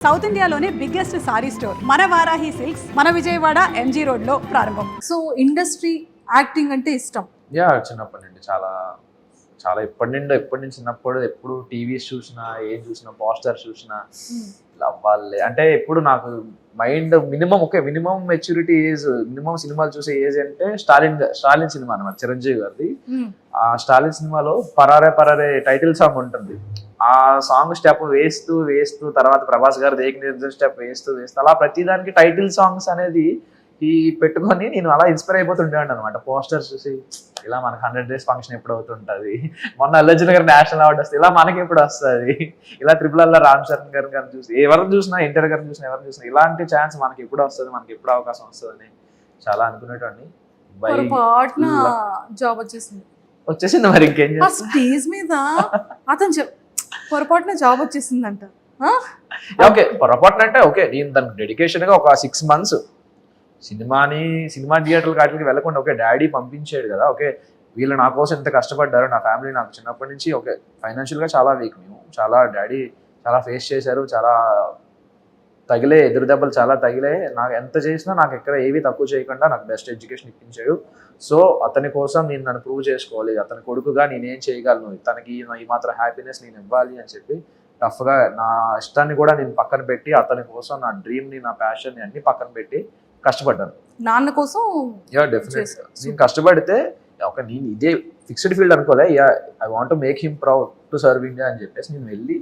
South ఇండియాలోనే biggest sorry store మన Varahi silks మన విజయవాడ ఎంజీ రోడ్ లో ప్రారంభం. సో ఇండస్ట్రీ యాక్టింగ్ అంటే ఇష్టం? యా చిన్నప్పటి నుండి చాలా చాలా ఎప్పటి నుంచి చిన్నప్పుడు ఎప్పుడు టీవీస్ చూసినా ఏం చూసినా పోస్టర్స్ చూసినా ఇలా అవ్వాలి అంటే ఎప్పుడు నాకు mind minimum maturity age minimum సినిమాలు చూసే ఏజ్ అంటే స్టాలిన్ సినిమా అనమాట, చిరంజీవి గారిది. ఆ స్టాలిన్ సినిమాలో పరారే పరారే టైటిల్ సాంగ్ ఉంటుంది. ఆ సాంగ్ స్టెప్ వేస్తూ తర్వాత ప్రభాస్ గారు ఏక నిర్జన స్టెప్ వేస్తూ అలా ప్రతిదానికి టైటిల్ సాంగ్స్ అనేది ఈ పెట్టుకొని నేను అలా ఇన్స్పైర్ అయిపోతుండేవాడిని అనమాట. పోస్టర్స్ చూసి ఇలా మనకు 100 days ఫంక్షన్ ఎప్పుడు అవుతుంటుంది, మొన్న అల్లర్జున్ గారు నేషనల్ అవార్డు వస్తుంది, ఇలా మనకి ఎప్పుడు వస్తుంది, ఇలా ట్రిపుల్ రామ్ చరణ్ గారు చూసి ఎవరిని చూసినా ఎన్టీఆర్ గారిని చూసినా ఎవరిని చూసినా ఇలాంటి ఛాన్స్ మనకి ఎప్పుడు వస్తుంది, మనకి ఎప్పుడు అవకాశం వస్తుంది అని చాలా అనుకునేటండి. జాబ్ వచ్చేసింది మరి ఇంకేం చేస్తా. స్టేజ్ మీద అతను పొరపాటున జాబ్ వచ్చేసిందంట. ఓకే పొరపాటున అంటే ఓకే నేను దానికి డెడికేషన్ గా ఒక 6 months సినిమా థియేటర్లు వాటికి వెళ్ళకుండా ఓకే డాడీ పంపించాడు కదా, ఓకే వీళ్ళు నా కోసం ఎంత కష్టపడ్డారు, నా ఫ్యామిలీ నాకు చిన్నప్పటి నుంచి ఓకే ఫైనాన్షియల్గా చాలా వీక్, మేము చాలా డాడీ చాలా ఫేస్ చేశారు, చాలా ఎదురు దెబ్బలు చాలా తగిలే, నాకు ఎంత చేసినా నాకు ఎక్కడ ఏవి తక్కువ చేయకుండా నాకు బెస్ట్ ఎడ్యుకేషన్ ఇప్పించాడు. సో అతని కోసం నేను నన్ను ప్రూవ్ చేసుకోవాలి, అతని కొడుకుగా నేనేం చేయగలను, తనకి ఈ మాత్రం హ్యాపీనెస్ నేను ఇవ్వాలి అని చెప్పి టఫ్గా నా ఇష్టాన్ని కూడా నేను పక్కన పెట్టి అతని కోసం నా డ్రీమ్ని నా ప్యాషన్ని అన్ని పక్కన పెట్టి కష్టపడ్డాను. నాన్న కోసం డెఫినెట్గా నేను కష్టపడితే ఒక నేను ఇదే ఫిక్స్డ్ ఫీల్డ్ అనుకోలే, I want make him proud to serve India అని చెప్పేసి నేను వెళ్ళి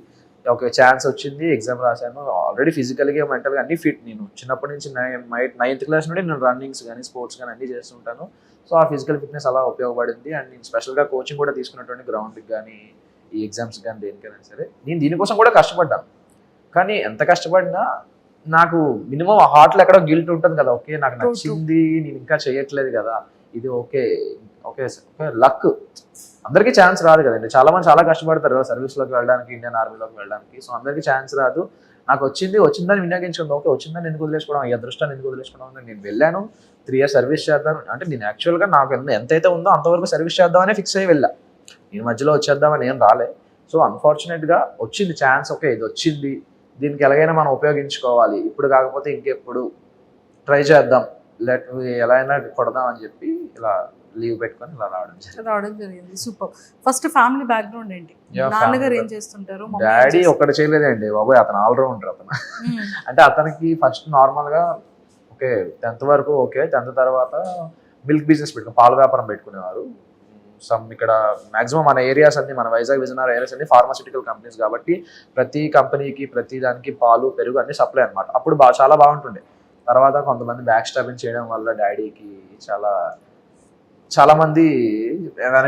ఒక ఛాన్స్ వచ్చింది, ఎగ్జామ్ రాశాను. ఆల్రెడీ ఫిజికల్గా మెంటల్గా అన్ని ఫిట్. నేను చిన్నప్పటి నుంచి 9th class నుండి నేను రన్నింగ్స్ కానీ స్పోర్ట్స్ కానీ అన్ని చేస్తుంటాను. సో ఆ ఫిజికల్ ఫిట్నెస్ అలా ఉపయోగపడింది. అండ్ నేను స్పెషల్గా కోచింగ్ కూడా తీసుకున్నటువంటి గ్రౌండ్కి కానీ ఈ ఎగ్జామ్స్ కానీ దేనికైనా సరే నేను దీనికోసం కూడా కష్టపడ్డాను. కానీ ఎంత కష్టపడినా నాకు మినిమం ఆ హార్ట్లో ఎక్కడో గిల్ట్ ఉంటుంది కదా, ఓకే నాకు నచ్చింది నేను ఇంకా చేయట్లేదు కదా, ఇది ఓకే లక్, అందరికీ ఛాన్స్ రాదు కదండి. చాలా మంది చాలా కష్టపడతారు కదా సర్వీస్లోకి వెళ్ళడానికి, ఇండియన్ ఆర్మీలోకి వెళ్ళడానికి. సో అందరికీ ఛాన్స్ రాదు. నాకు వచ్చిందని వినియోగించుకుంది, ఓకే వచ్చిందని ఎందుకు వదిలేసుకోవడం, ఈ అదృష్టాన్ని ఎందుకు వదిలేసుకోవడం. నేను వెళ్ళాను, 3 years సర్వీస్ చేద్దాం అంటే నేను యాక్చువల్గా నాకు ఎంతైతే ఉందో అంతవరకు సర్వీస్ చేద్దామనే ఫిక్స్ అయ్యి వెళ్ళా. నేను మధ్యలో వచ్చేద్దామని ఏం రాలే. సో అన్ఫార్చునేట్గా వచ్చింది ఛాన్స్, ఓకే ఇది వచ్చింది, దీనికి ఎలాగైనా మనం ఉపయోగించుకోవాలి, ఇప్పుడు కాకపోతే ఇంకెప్పుడు ట్రై చేద్దాం, ఎలా అయినా కొడదాం అని చెప్పి ఇలా లీవ్ పెట్టుకొని ఇలా రావడం జరిగింది. సూపర్. ఫస్ట్ ఫ్యామిలీ బ్యాక్గ్రౌండ్ ఏంటి? నాన్నగారు ఏం చేస్తుంటారు? డాడీ ఒక్కటి చేయలేదండి బాబోయ్, అతను ఆల్రౌండర్ అతను. అంటే అతనికి ఫస్ట్ నార్మల్గా ఓకే 10th వరకు ఓకే, 10th తర్వాత మిల్క్ బిజినెస్ పాల వ్యాపారం పెట్టుకునేవారు. ఇక్కడ మాక్సిమం మన ఏరియాస్ అన్ని మన వైజాగ్ విజయనగరం ఏరియాస్ అన్ని ఫార్మాసిటికల్ కంపెనీస్ కాబట్టి ప్రతి కంపెనీకి ప్రతి దానికి పాలు పెరుగు అన్ని సప్లై అనమాట. అప్పుడు చాలా బాగుంటుండే. తర్వాత కొంతమంది బ్యాక్ స్టాబింగ్ చేయడం వల్ల డాడీకి చాలా మంది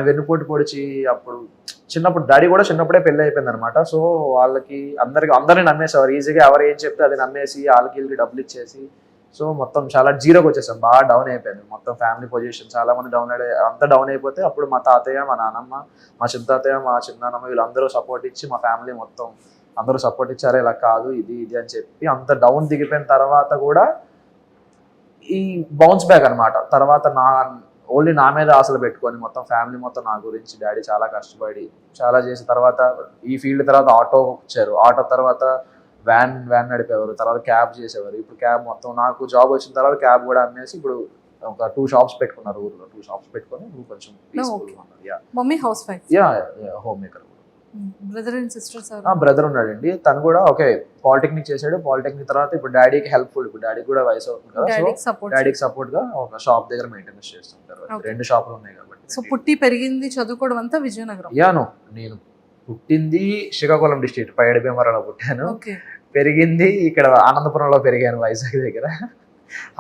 వెన్నుపోటు పొడిచి అప్పుడు చిన్నప్పుడు డాడీ కూడా చిన్నప్పుడే పెళ్ళి అయిపోయింది అనమాట. సో వాళ్ళకి అందరిని నమ్మేసేవారు ఈజీగా, ఎవరు ఏం చెప్తే అది నమ్మేసి వీళ్ళకి డబ్బులు ఇచ్చేసి సో మొత్తం చాలా జీరోకి వచ్చేసాం, బాగా డౌన్ అయిపోయింది మొత్తం ఫ్యామిలీ పొజిషన్. చాలా మంది డౌన్ అయిపోతే అప్పుడు మా తాతయ్య, మా నాన్నమ్మ, మా చిన్న తాతయ్య, మా చిన్నాన్నమ్మ వీళ్ళందరూ సపోర్ట్ ఇచ్చి మా ఫ్యామిలీ మొత్తం అందరూ సపోర్ట్ ఇచ్చారు, ఇలా కాదు ఇది అని చెప్పి అంత డౌన్ దిగిపోయిన తర్వాత కూడా ఈ బౌన్స్ బ్యాక్ అనమాట. తర్వాత ఓన్లీ నా మీద ఆశలు పెట్టుకొని మొత్తం ఫ్యామిలీ మొత్తం నా గురించి డాడీ చాలా కష్టపడి చాలా చేసిన తర్వాత ఈ ఫీల్డ్ తర్వాత ఆటో వచ్చారు, ఆటో తర్వాత వ్యాన్ నడిపేవారు, తర్వాత క్యాబ్ చేసేవారు. ఇప్పుడు క్యాబ్ మొత్తం నాకు జాబ్ వచ్చిన తర్వాత క్యాబ్ కూడా అమ్మేసి ఇప్పుడు ఒక 2 shops పెట్టుకున్నారు ఊర్లో. 2 shops పెట్టుకొని కొంచెం mummy house wife, home maker. Brother and sisters? Brother ఉన్నాడండి, తను కూడా ఓకే పాలిటెక్నిక్ చేశాడు. పాలిటెక్నిక్ తర్వాత ఇప్పుడు డాడీకి హెల్ప్ఫుల్, ఇప్పుడు డాడీకి కూడా వయసు అవుతుంది కదా, సో డాడీకి సపోర్ట్ గా ఒక షాప్ దగ్గర మెయింటెనెన్స్ చేస్తుంటారు. 2 షాపులు ఉన్నాయి కాబట్టి. సో పుట్టి పెరిగింది చదువుకోవడం అంతా విజయనగరం? నేను పుట్టింది శ్రీకాకుళం డిస్ట్రిక్ట్ పైడి భీమవరంలో పుట్టాను. పెరిగింది ఇక్కడ ఆనందపురంలో పెరిగాను వైజాగ్ దగ్గర.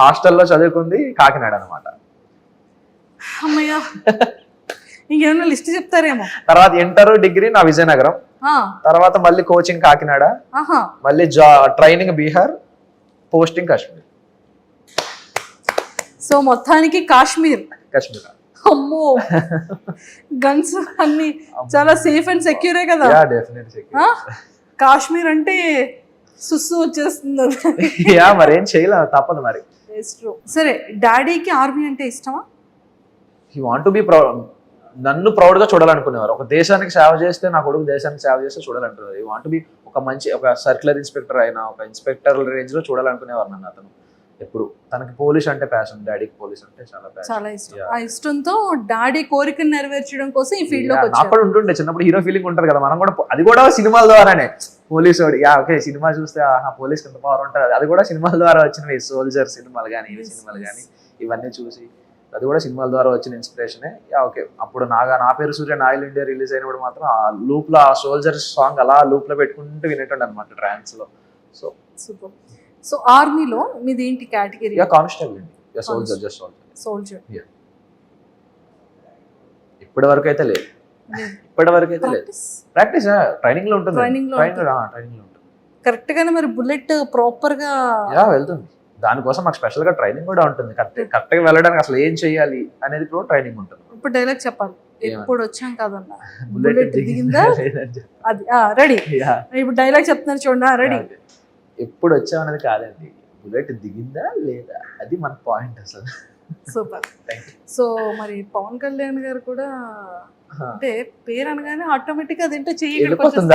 హాస్టల్లో చదువుకుంది కాకినాడ అనమాట. అమ్మయ్య, ఇంకేమన్నా లిస్ట్ చెప్తారేమో. తర్వాత ఇంటర్ డిగ్రీ నా విజయనగరం, తర్వాత మళ్ళీ కోచింగ్ కాకినాడ, మళ్ళీ training Bihar, posting Kashmir. So మొత్తానికి కాశ్మీర్. అమ్మో, గన్స్ అన్ని చాలా సేఫ్ అండ్ సెక్యూరే కదా? కాశ్మీర్ అంటే సుస్సు వచ్చేస్తుంది. మరేం చేయలేదు, తప్పదు మరి. సరే, డాడీకి ఆర్మీ అంటే ఇష్టమా? He want to be proud, నన్ను ప్రౌడ్ గా చూడాలనుకునేవారు. ఒక దేశానికి సేవ చేస్తే నా కొడుకు దేశానికి సేవ చేస్తే చూడాలంటున్నారు. హీ వాంట్ టు బి ఒక మంచి ఒక సర్క్యులర్ ఇన్స్పెక్టర్ అయినా ఒక ఇన్స్పెక్టర్ రేంజ్ లో చూడాలనుకునేవారు నన్ను అతను. ఎప్పుడు తనకి పోలీస్ అంటే ప్యాషన్, డాడీకి పోలీస్ అంటే చాలా ప్యాషన్. చాలా ఇష్టం. ఆ ఇష్టంతో డాడీ కోరికను నెరవేర్చడం కోసం ఈ ఫీల్డ్ లోకి నాకు వచ్చారు. కూడా ఉంటుండే చిన్నప్పుడు హీరో ఫీలింగ్ ఉంటుంది కదా, మనం కూడా అది కూడా సినిమాల ద్వారానే. పోలీసు ఓకే సినిమా చూస్తే పోలీస్ ఎంత పవర్ ఉంటుంది, అది కూడా సినిమాల ద్వారా వచ్చినవి. సోల్జర్ సినిమాలు కానీ ఇవి సినిమాలు కానీ ఇవన్నీ చూసి అది కూడా సినిమాల ద్వారా వచ్చిన ఇన్స్పిరేషనే. ఓకే అప్పుడు నా పేరు సూర్య ఆయిల్ ఇండియా రిలీజ్ అయినప్పుడు మాత్రం ఆ లూప్ లో ఆ సోల్జర్ సాంగ్ అలా లూప్ లో పెట్టుకుంటూ వినేటండి అనమాట ట్రాన్స్ లో. So super. సో ఆర్మీలో మీది ఏంటి కేటగిరీ? కానిస్టేబుల్ అండి, సోల్జర్, జస్ట్ సోల్జర్. ఇప్పటి వరకు అయితే లేదు, ప్రాక్టీస్ ట్రైనింగ్ లో ఉంటుంది. ట్రైనింగ్ లో ఉంటుంది కరెక్ట్ గానే. మరి బుల్లెట్ ప్రాపర్ గా వెళ్తుంది, దానికోసం మాకు స్పెషల్ గా ట్రైనింగ్ కూడా ఉంటుంది. కరెక్ట్ గా వెళ్ళడానికి అసలు ఏం చేయాలి అనేది కూడా ట్రైనింగ్ ఉంటుంది. ఇప్పుడు డైలాగ్ చెప్పాలి. ఎప్పుడు వచ్చాం కదన్నా, బుల్లెట్ దిగిందా? అది రెడీ. ఇప్పుడు డైలాగ్ చెప్తున్నారు చూడండి, రెడీ. ఎప్పుడు వచ్చాం అనేది కాదండి, బుల్లెట్ దిగిందా లేదా, అది మన పాయింట్ అసలు. సూపర్. సో మరి పవన్ కళ్యాణ్ గారు కూడా అంటే పేరు అనగానే ఆటోమేటిక్ అది ఏంటో వెళ్ళిపోతుంది.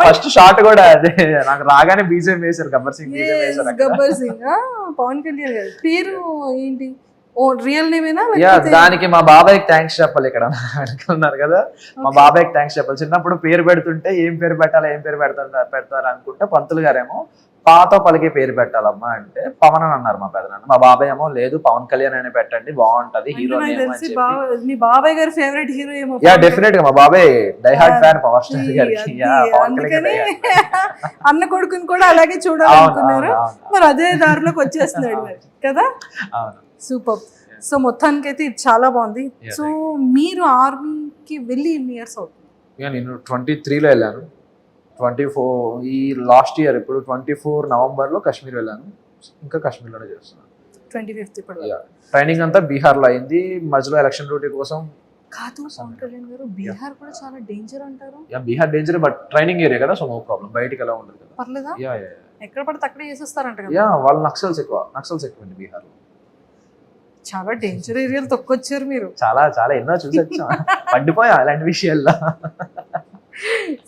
ఫస్ట్ షాట్ కూడా అదే, నాకు రాగానే బీజేపీ వేశారు, గబ్బర్ సింగ్ గబ్బర్ సింగ్. పవన్ కళ్యాణ్ గారు పేరు ఏంటి? ఓ రియల్ నేమేనా? దానికి మా బాబాయ్కి థ్యాంక్స్ చెప్పాలి. ఇక్కడ అనుకున్నారు కదా, మా బాబాయ్కి థ్యాంక్స్ చెప్పాలి. చిన్నప్పుడు పేరు పెడుతుంటే ఏం పేరు పెట్టాలి, ఏం పేరు పెడతారు అనుకుంటే పంతులు గారేమో పాతో పలికే పేరు పెట్టాలమ్మా అంటే పవన్ అని అన్నారు మా పెదనాన్న. మా బాబాయ్ ఏమో లేదు పవన్ కళ్యాణ్ అని పెట్టండి బాగుంటది హీరో. మీ బాబాయ్ గారి ఫేవరెట్ హీరో ఏమో? డెఫినెట్ గా మా బాబాయ్ die hard fan power star గారికి. అన్న కొడుకుని కూడా అలాగే చూడాలనుకున్నారు, మరి అదే దారిలోకి వచ్చేస్తున్నాడు కదా. సూపర్. సో మొత్తానికి అయితే ఇది చాలా బాగుంది. సో మీరు ఆర్మీకి వెళ్ళి ఎన్ని ఇయర్స్ అవుతుంది? నేను 23లో వెళ్ళాను, 24 ఈ లాస్ట్ ఇయర్ ఇప్పుడు 24 నవంబర్లో కాశ్మీర్ వెళ్ళాను. ఇంకా కాశ్మీర్లోనే చేస్తున్నాను. 25 ఇప్పుడు ట్రైనింగ్ అంతా బీహార్లో అయింది. మధ్యలో ఎలక్షన్ డ్యూటీ కోసం కాదు. పవన్ కళ్యాణ్ గారు బీహార్ కూడా చాలా డేంజర్ అంటారు. Bihar danger, but training area కదా, సో నో ప్రాబ్లం, బయటికి ఎలా ఉండదు కదా. పర్లేదా? ఎక్కడ పడితే అక్కడే చేసేస్తారంట కదా. వాళ్ళు నక్సల్స్ ఎక్కువ బీహార్ లో. చాలా డేంజర్ ఏరియాలు తొక్కొచ్చారు మీరు. చాలా చాలా ఎన్నో చూసొచ్చా, పడిపోయా అలాంటి విషయాల్లో.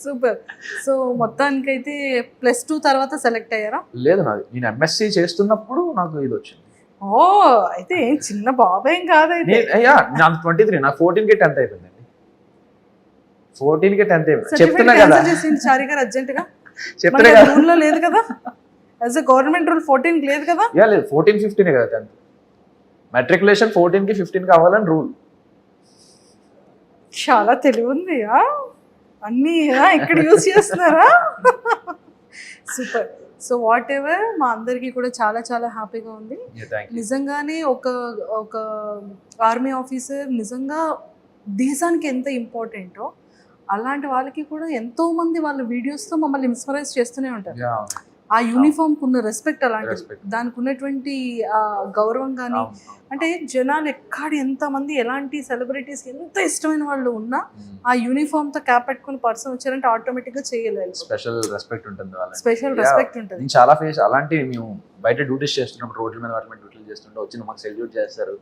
సూపర్. సో మొత్తానికైతే +2 తర్వాత సెలెక్ట్ అయ్యారా? లేదు, నేను ఎంఎస్సీ చేస్తున్నప్పుడు నాకు ఇది వచ్చింది. ఓ అయితే ఏం చిన్న బాబాయ్ కాదు. నాకు 23, నాకు 14కి 10th అయిపోయిందండి. 14కి 10th అయిపోయింది. చెప్తున్నా కదా చారి గారు అర్జెంట్ గా చెప్తున్నా కదా, రూల్లో లేదు కదా, యాజ్ ఎ గవర్నమెంట్ రూల్ 14కి లేదు కదా. లేదు 14, 15 కదా 10th. మెట్రికులేషన్ 14కి 15కి అవ్వాలని రూల్. చాలా తెలివి ఉంది. అన్నీ ఇక్కడ యూజ్ చేస్తున్నారా? సూపర్. సో వాట్ ఎవర్, మా అందరికీ కూడా చాలా చాలా హ్యాపీగా ఉంది. నిజంగానే ఒక ఆర్మీ ఆఫీసర్ నిజంగా దేశానికి ఎంత ఇంపార్టెంటో అలాంటి వాళ్ళకి కూడా ఎంతో మంది వాళ్ళ వీడియోస్తో మమ్మల్ని ఇన్స్పైరైజ్ చేస్తూనే ఉంటారు. ఆ యూనిఫామ్ ఉన్న రెస్పెక్ట్ అలాంటిది, దానికి ఉన్నటువంటి గౌరవం కానీ, అంటే జనాలు ఎంతమంది ఎలాంటి సెలబ్రిటీస్ ఎంత ఇష్టమైన వాళ్ళు ఉన్నా ఆ యూనిఫామ్ తో క్యాప్ పెట్టుకుని పర్సన్ వచ్చారంటే ఆటోమేటిక్ గా చేయలేదు. స్పెషల్ రెస్పెక్ట్ ఉంటుంది. చాలా ఫేస్ అలాంటి. మేము బయట డ్యూటీస్ చేస్తున్నప్పుడు రోడ్ల మీద వాటి మీద డ్యూటీలు చేస్తుంటే వచ్చి మాకు సెల్యూట్ చేస్తారు.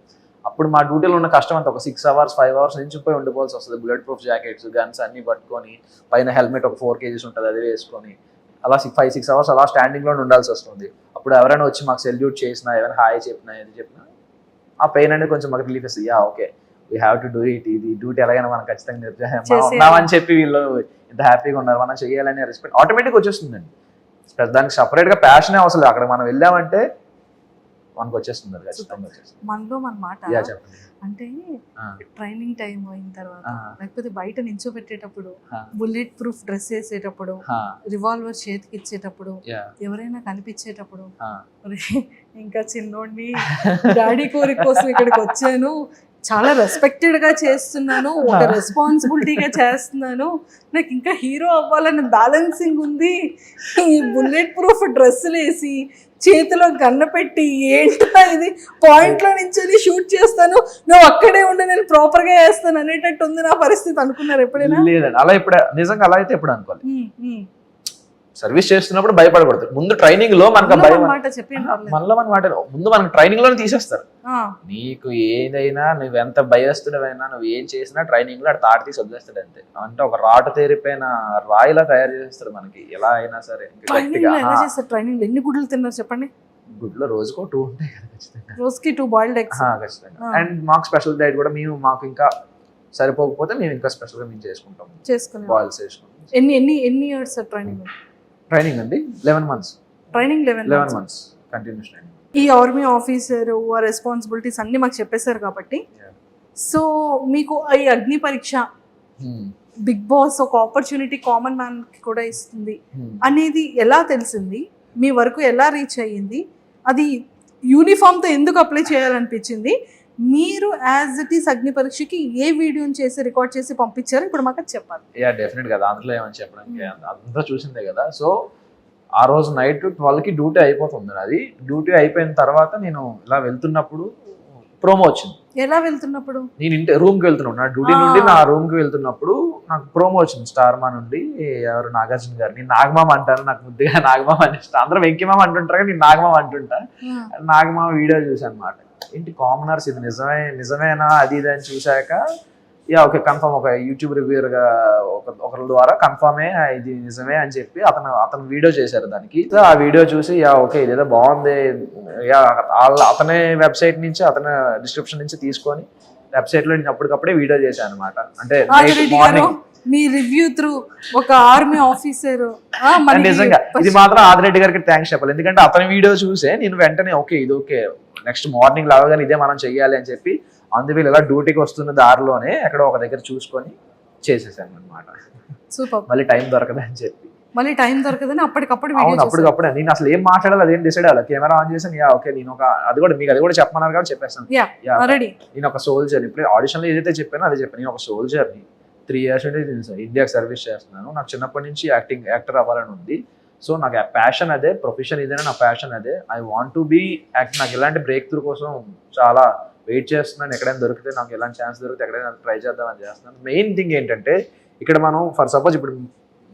అప్పుడు మా డ్యూటీలో ఉన్న కష్టం అంతా ఒక 6 hours 5 hours నుంచి పోయి ఉండిపోవాల్సి వస్తుంది. బుల్లెట్ ప్రూఫ్ జాకెట్స్, గన్స్ అన్ని పట్టుకొని, పైన హెల్మెట్ ఒక 4 kgs ఉంటుంది అది వేసుకొని, అలా 5-6 hours అలా స్టాండింగ్ లో ఉండాల్సి వస్తుంది. అప్పుడు ఎవరైనా వచ్చి మాకు సెల్యూట్ చేసినా, ఏమైనా హాయ్ చెప్పినా, ఏది చెప్పినా ఆ పెయిన్ అనేది కొంచెం మాకు రిలీఫ్ ఇస్తుంది. Okay we have to do it, ఇది డ్యూటీ ఎలాగైనా మనం ఖచ్చితంగా ఉన్నామని చెప్పి వీళ్ళు ఇంత హ్యాపీగా ఉన్నారు, మనం చేయాలనే రెస్పెక్ట్ ఆటోమేటిక్ వచ్చేస్తుందండి. దానికి సపరేట్ గా ప్యాషనే అవసరం. అక్కడ మనం వెళ్ళామంటే మనకు వచ్చేస్తుంది మనలో మన మాట. అంటే ట్రైనింగ్ టైం అయిన తర్వాత, లేకపోతే బయట నించోబెట్టేటప్పుడు, బుల్లెట్ ప్రూఫ్ డ్రెస్ వేసేటప్పుడు, రివాల్వర్ చేతికి ఇచ్చేటప్పుడు, ఎవరైనా కనిపించేటప్పుడు, ఇంకా చిన్నోడిని డాడీ కోరిక కోసం ఇక్కడికి వచ్చాను, చాలా రెస్పెక్టెడ్ గా చేస్తున్నాను, ఒక రెస్పాన్సిబిలిటీగా చేస్తున్నాను, నాకు ఇంకా హీరో అవ్వాలని బ్యాలెన్సింగ్ ఉంది, ఈ బుల్లెట్ ప్రూఫ్ డ్రెస్సులు వేసి చేతిలో గన్న పెట్టి ఏంటో ఇది పాయింట్ లో నుంచి షూట్ చేస్తాను, నువ్వు అక్కడే ఉండి నేను ప్రాపర్ గా వేస్తాను అనేటట్టు ఉంది నా పరిస్థితి. అనుకున్నారు ఎప్పుడైనా? లేదండి, అలా ఇప్పుడు నిజంగా అలా అయితే ఎప్పుడు అనుకోవాలి. సర్వీస్ చేస్తున్నప్పుడు భయపడకూడదు. ముందు ట్రైనింగ్ లో మనకు భయం మాట చెప్పి మనలో మన మాట ముందు మనకు ట్రైనింగ్ లోనే తీసేస్తారు. నీకు ఏదైనా నువ్వు ఎంత భయస్తుడవైనా నువ్వు ఏం చేసినా ట్రైనింగ్ లో అటు తాటి తీసి వదిలేస్తాడు అంతే. అంటే ఒక రాటు తేరిపోయిన రాయిలా తయారు చేస్తాడు మనకి ఎలా అయినా సరే. ట్రైనింగ్ ఎన్ని గుడ్లు తిన్నారు చెప్పండి? గుడ్లో రోజుకో 2 ఉంటాయి కదా ఖచ్చితంగా. రోజుకి 2 బాయిల్డ్ ఎగ్స్ ఖచ్చితంగా. అండ్ మాకు స్పెషల్ డైట్ కూడా మాకు ఇంకా సరిపోకపోతే మేము ఇంకా స్పెషల్ గా మేము చేసుకుంటాం బాయిల్స్ చేసుకుంటాం. ఎన్ని ఇయర్స్ ట్రైనింగ్ అండి 11 months. Training 11 months continuous training. ఈ ఆర్మీ ఆఫీసర్ రెస్పాన్సిబిలిటీస్ అన్ని మాకు చెప్పేశారు కాబట్టి, సో మీకు ఈ అగ్ని పరీక్ష బిగ్ బాస్ ఒక ఆపర్చునిటీ కామన్ మ్యాన్ కి కూడా ఇస్తుంది అనేది ఎలా తెలిసింది? మీ వరకు ఎలా రీచ్ అయ్యింది? అది యూనిఫామ్ తో ఎందుకు అప్లై చేయాలనిపించింది? మీరు యాజ్ ఇట్ ఈస్ అగ్ని పరీక్షకి ఏ వీడియోని చేసి రికార్డ్ చేసి పంపించారు ఇప్పుడు మాకు చెప్పాలి. డెఫినెట్ గా దాంట్లో ఏమని చెప్పడానికి అంతా చూసిందే కదా. సో ఆ రోజు నైట్ 12కి డ్యూటీ అయిపోతుంది. అది డ్యూటీ అయిపోయిన తర్వాత నేను ఇలా వెళ్తున్నప్పుడు ప్రోమో వచ్చింది. ఎలా వెళ్తున్నప్పుడు? నేను రూమ్కి వెళ్తున్నాను, నా డ్యూటీ నుండి నా రూమ్కి వెళ్తున్నప్పుడు నాకు ప్రోమో వచ్చింది స్టార్ మా నుండి. ఎవరు నాగార్జున గారు. నేను నాగమామ అంటాను, నాకు ముద్దుగా నాగమామ అని ఇష్టం. అందరూ వెంకిమామ అంటుంటారు కానీ నేను నాగమామ అంటుంటా. నాగమామ వీడియో చూసాను అనమాట. ఏంటి కామనర్స్ ఇది నిజమేనా అది ఇది అని చూశాక ఓకే కన్ఫర్మ్ ఒక యూట్యూబ్ రివ్యూర్ గా ఒకరి ద్వారా కన్ఫర్మే ఇది నిజమే అని చెప్పి అతను వీడియో చేశారు దానికి. ఆ వీడియో చూసి ఓకే ఇదేదో బాగుంది, అతనే వెబ్సైట్ నుంచి అతని డిస్క్రిప్షన్ నుంచి తీసుకొని వెబ్సైట్ లో అప్పటికప్పుడే వీడియో చేశాను అనమాట. అంటే మార్నింగ్ మీ రివ్యూ త్రూ ఒక ఆర్మీ ఆఫీసర్. నిజంగా ఇది మాత్రం ఆదిరెడ్డి గారికి థ్యాంక్స్ చెప్పాలి. ఎందుకంటే అతని వీడియో చూసే నేను వెంటనే ఓకే ఇది ఓకే నెక్స్ట్ మార్నింగ్ లాగానే ఇదే మనం చెయ్యాలి అని చెప్పి అందువల్ల ఇలా డ్యూటీకి వస్తున్న దారిలోనే ఎక్కడో ఒక దగ్గర చూసుకొని చేసేసాను అనమాట. సూపర్. మళ్ళీ టైం దొరకదని చెప్పి అప్పటికప్పుడు అప్పటికప్పుడే నేను అసలు ఏం మాట్లాడాలి అదేం డిసైడ్ అవ్వాలి. కెమెరా ఆన్ చేసాను. ఓకే నేను ఒక అది కూడా చెప్పమన్నారు కాబట్టి చెప్పేస్తాను. నేను ఒక సోల్జర్. ఇప్పుడు ఆడిషన్ లో ఏదైతే చెప్పానో అదే చెప్పాను. నేను ఒక సోల్జర్ని 3 years నుండి ఇండియాకి సర్వీస్ చేస్తున్నాను. నాకు చిన్నప్పటి నుంచి యాక్టర్ అవ్వాలని ఉంది. సో నాకు ప్యాషన్ అదే, ప్రొఫెషన్ ఇదేనా నా ప్యాషన్ అదే. I want to be act. నాకు ఇలాంటి బ్రేక్ త్రూ కోసం చాలా వెయిట్ చేస్తున్నాను. ఎక్కడైనా దొరికితే నాకు ఎలాంటి ఛాన్స్ దొరికితే ఎక్కడైనా ట్రై చేద్దామని చేస్తున్నాను. మెయిన్ థింగ్ ఏంటంటే ఇక్కడ మనం ఫర్ సపోజ్ ఇప్పుడు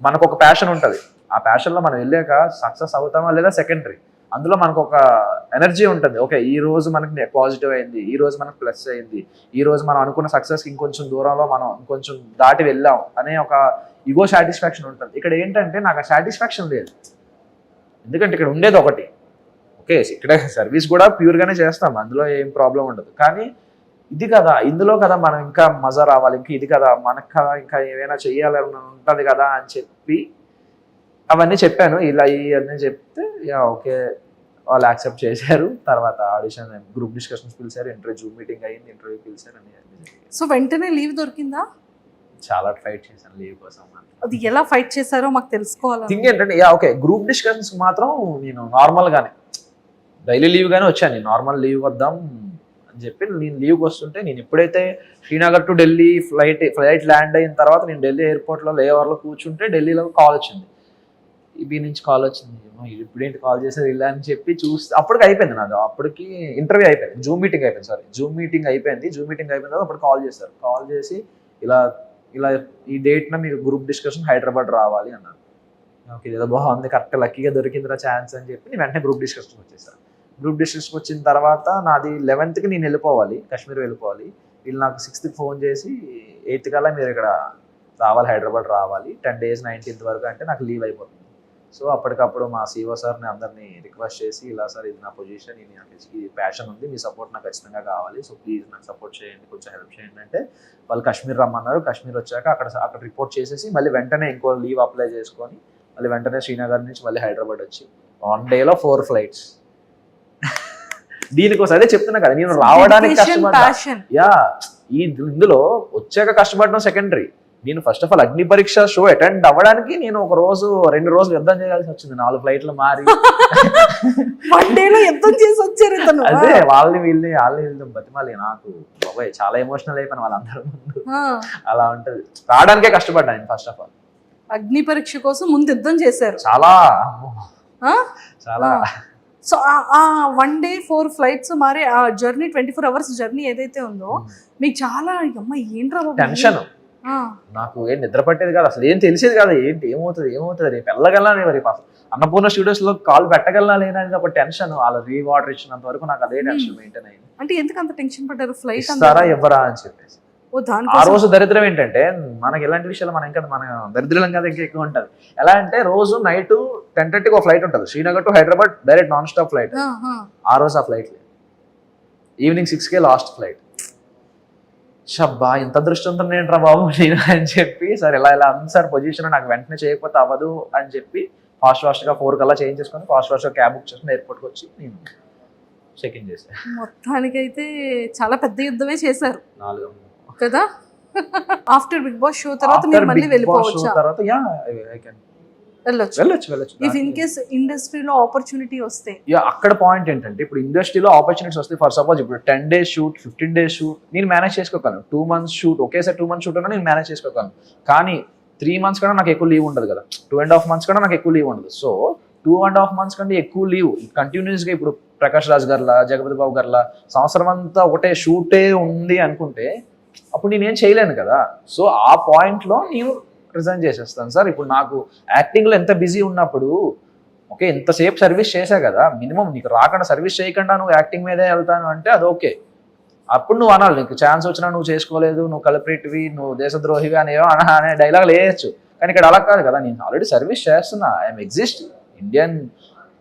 మనకు ఒక ప్యాషన్ ఉంటుంది. ఆ ప్యాషన్లో మనం వెళ్ళాక సక్సెస్ అవుతామా లేదా సెకండరీ. అందులో మనకు ఒక ఎనర్జీ ఉంటుంది. ఓకే ఈ రోజు మనకి పాజిటివ్ అయింది, ఈ రోజు మనకు ప్లస్ అయింది, ఈ రోజు మనం అనుకున్న సక్సెస్కి ఇంకొంచెం దూరంలో మనం ఇంకొంచెం దాటి వెళ్ళాం అనే ఒక ఈగో సాటిస్ఫాక్షన్ ఉంటుంది. ఇక్కడ ఏంటంటే నాకు ఆ సాటిస్ఫాక్షన్ లేదు. ఎందుకంటే ఇక్కడ ఉండేది ఒకటి. ఓకే ఇక్కడ సర్వీస్ కూడా ప్యూర్గానే చేస్తాం, అందులో ఏం ప్రాబ్లం ఉండదు. కానీ ఇది కదా ఇందులో కదా మనం ఇంకా మజా రావాలి, ఇంకా ఇది కదా మనకు కదా ఇంకా ఏమైనా చెయ్యాలని ఉంటుంది కదా అని చెప్పి అవన్నీ చెప్పాను. ఇలా ఇవన్నీ చెప్తే ఓకే వాళ్ళు యాక్సెప్ట్ చేశారు. తర్వాత ఆడిషన్ గ్రూప్ డిస్కషన్స్ పిలిచారు, జూమ్ మీటింగ్ అయ్యింది, ఇంటర్వ్యూ పిలిచారు అని. సో వెంటనే లీవ్ దొరికిందా? చాలా ఫైట్ చేశాను లీవ్ కోసం. అది ఎలా ఫైట్ చేశారో మాకు తెలుసుకోవాలి. థింగ్ ఏంటంటే ఓకే గ్రూప్ డిస్కషన్స్ మాత్రం నేను నార్మల్ గానే డైలీ లీవ్ గానే వచ్చాను. నేను నార్మల్ లీవ్ వద్దాం అని చెప్పి నేను లీవ్కి వస్తుంటే నేను ఎప్పుడైతే Srinagar to Delhi flight land అయిన తర్వాత నేను ఢిల్లీ ఎయిర్పోర్ట్లో లేఓవర్లో కూర్చుంటే ఢిల్లీలో కాల్ వచ్చింది. ఈబీ నుంచి కాల్ వచ్చింది. ఇప్పుడేంటి కాల్ చేసేది ఇలా అని చెప్పి చూస్తే అప్పటికి అయిపోయింది నాది. అప్పటికి ఇంటర్వ్యూ అయిపోయింది, జూమ్ మీటింగ్ అయిపోయింది. జూమ్ మీటింగ్ అయిపోయిన తర్వాత అప్పుడు కాల్ చేశారు. కాల్ చేసి ఇలా ఈ డేట్న మీరు గ్రూప్ డిస్కషన్ హైదరాబాద్ రావాలి అన్నారు. ఓకే ఏదో బాగుంది, కరెక్ట్ లక్కీగా దొరికిందిరా ఛాన్స్ అని చెప్పి నేను వెంటనే గ్రూప్ డిస్కషన్ వచ్చేసాను. గ్రూప్ డిస్కషన్ వచ్చిన తర్వాత నాది 11th నేను వెళ్ళిపోవాలి, కాశ్మీర్ వెళ్ళిపోవాలి. వీళ్ళు నాకు 6th ఫోన్ చేసి 8th కల్లా మీరు ఇక్కడ రావాలి, హైదరాబాద్ రావాలి, 10 days 19th వరకు అంటే నాకు లీవ్ అయిపోతుంది. సో అప్పటికప్పుడు మా సిఓ సార్ని అందరినీ రిక్వెస్ట్ చేసి ఇలా సార్ ఇది నా పొజిషన్, ఈ ప్యాషన్ ఉంది, మీ సపోర్ట్ నాకు ఖచ్చితంగా కావాలి, సో ప్లీజ్ నాకు సపోర్ట్ చేయండి, కొంచెం హెల్ప్ చేయండి అంటే వాళ్ళు కాశ్మీర్ రమ్మన్నారు. కాశ్మీర్ వచ్చాక అక్కడ రిపోర్ట్ చేసేసి మళ్ళీ వెంటనే ఇంకో లీవ్ అప్లై చేసుకొని మళ్ళీ వెంటనే శ్రీనగర్ నుంచి మళ్ళీ హైదరాబాద్ వచ్చి 1 dayలో 4 flights. దీనికోసం అదే చెప్తున్నా కదా నేను రావడానికి కష్టపడ్డా. ఇందులో వచ్చాక కష్టపడడం సెకండరీ. నేను ఫస్ట్ ఆఫ్ ఆల్ అగ్ని పరీక్ష షో అటెండ్ అవ్వడానికి నేను 2 రోజులు యుద్ధం చేయాల్సి వచ్చింది. 4 flights మారి 1 dayలో యుద్ధం చేసి వచ్చారు. అదే వాళ్ళని బతిమాలి. నాకు బాబాయ్ చాలా ఎమోషనల్ అయిపోయిన వాళ్ళందరూ ముందు. అలా ఉంటది. రావడానికే కష్టపడ్డా నేను ఫస్ట్ ఆఫ్ ఆల్. అగ్ని పరీక్ష కోసం ముందు యుద్ధం చేశారు చాలా. సో ఆ 1 day 4 flights మరి ఆ జర్నీ 24 hours జర్నీ ఏదైతే ఉందో మీకు చాలా అమ్మ ఏంట్రా టెన్షన్. నాకు ఏం నిద్ర పట్టేది కాదు, అసలు ఏం తెలిసేది కాదు, ఏంటి ఏమవుతుంది రేపు వెళ్ళగలనా రేపు అసలు అన్నపూర్ణ స్టూడియోస్ లో కాల్ పెట్టగలనా లేనా అనేది ఒక టెన్షన్. వాళ్ళ రీవార్డర్ ఇచ్చినంత వరకు నాకు అదే టెన్షన్ మెయింటైన్ అయింది. అంటే ఎందుకు అంత టెన్షన్ పడ్డారు? ఫ్లైట్ ఇస్తారా ఇవ్వరా అని చెప్పేసి. ఆ రోజు దాని దరిద్రం ఏంటంటే మనకి ఎలాంటి విషయాలు మన దరిద్రం కదా ఇంకా ఎక్కువ ఉంటుంది. ఎలా అంటే రోజు నైట్ 10:30కి ఒక ఫ్లైట్ ఉంటుంది, Srinagar to Hyderabad direct non stop flight. ఆ రోజు ఆ ఫ్లైట్ లేదు, ఈవినింగ్ 6కే లాస్ట్ ఫ్లైట్. షబ్బా ఇంత అదృష్టంతో నేను రా బాబు నేను అని చెప్పి, సార్ ఇలా ఉంది సార్ పొజిషన్, నాకు వెంటనే చేయకపోతే అవ్వదు అని చెప్పి ఫాస్ట్గా 4 కల్లా చేంజ్ చేసుకొని ఫాస్ట్గా క్యాబ్ బుక్ చేసుకుని ఎయిర్పోర్ట్కి వచ్చి నేను చెక్ ఇన్ చేశాను. మొత్తానికైతే చాలా పెద్ద యుద్ధమే చేశారు 4 కదా. ఆఫ్టర్ బిగ్ బాస్ షో తర్వాత మీరు మళ్ళీ వెళ్ళిపోవచ్చా? తర్వాత వెళ్ళొచ్చు. ఇఫ్ ఇన్ కేస్ ఇండస్ట్రీలో ఆపర్చునిటీ వస్తే, అక్కడ పాయింట్ ఏంటంటే ఇప్పుడు ఇండస్ట్రీలో ఆపర్చునిటీస్ వస్తాయి. ఫర్ సపోజ్ ఇప్పుడు 10 days షూట్, 15 days షూట్ నేను మేనేజ్ చేసుకోగలను. 2 months షూట్ ఒకేసారి 2 months షూట్ అన్నా నేను మేనేజ్ చేసుకోగలను. కానీ 3 months కన్నా నాకు ఎక్కువ లీవ్ ఉండదు కదా, 2.5 months కన్నా నాకు ఎక్కువ లీవ్ ఉండదు. సో 2.5 months కంటే ఎక్కువ లీవ్ కంటిన్యూస్గా ఇప్పుడు ప్రకాష్ రాజ్ గారిలా, జగపతి బాబు గారిలా సంవత్సరం అంతా ఒకటే షూటే ఉంది అనుకుంటే అప్పుడు నేనేం చేయలేను కదా. సో ఆ పాయింట్లో నేను రిజైన్ చేసేస్తాను. సార్ ఇప్పుడు నాకు యాక్టింగ్లో ఎంత బిజీ ఉన్నప్పుడు ఓకే ఇంతసేపు సర్వీస్ చేశా కదా, మినిమం నీకు రాకుండా సర్వీస్ చేయకుండా నువ్వు యాక్టింగ్ మీదే వెళ్తాను అంటే అది ఓకే. అప్పుడు నువ్వు అనాలి, నీకు ఛాన్స్ వచ్చినా నువ్వు చేసుకోలేదు, నువ్వు కల్ప్రిట్వి, నువ్వు దేశద్రోహివి అనేవో అనే డైలాగ్ వేయచ్చు. కానీ ఇక్కడ అలా కాదు కదా, నేను ఆల్రెడీ సర్వీస్ చేస్తున్నా, ఐఎమ్ ఎగ్జిస్ట్ ఇండియన్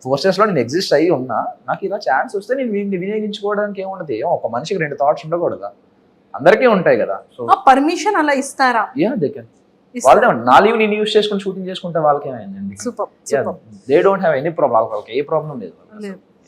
ఫోర్సెస్లో నేను ఎగ్జిస్ట్ అయ్యి ఉన్నా. నాకు ఇలా ఛాన్స్ వస్తే నేను వినియోగించుకోవడానికి ఏముండదు. ఒక మనిషికి 2 thoughts ఉండకూడదా? అందరికీ ఉంటాయి కదా. సో పర్మిషన్ అలా ఇస్తారా? They can. వాళ్ళదే నా లీవ్ నేను యూస్ చేసుకుని షూటింగ్ చేసుకుంటే వాళ్ళకి ఏమైందండి? Super. They don't have any problem, వాళ్ళకి ఏ ప్రాబ్లం లేదు.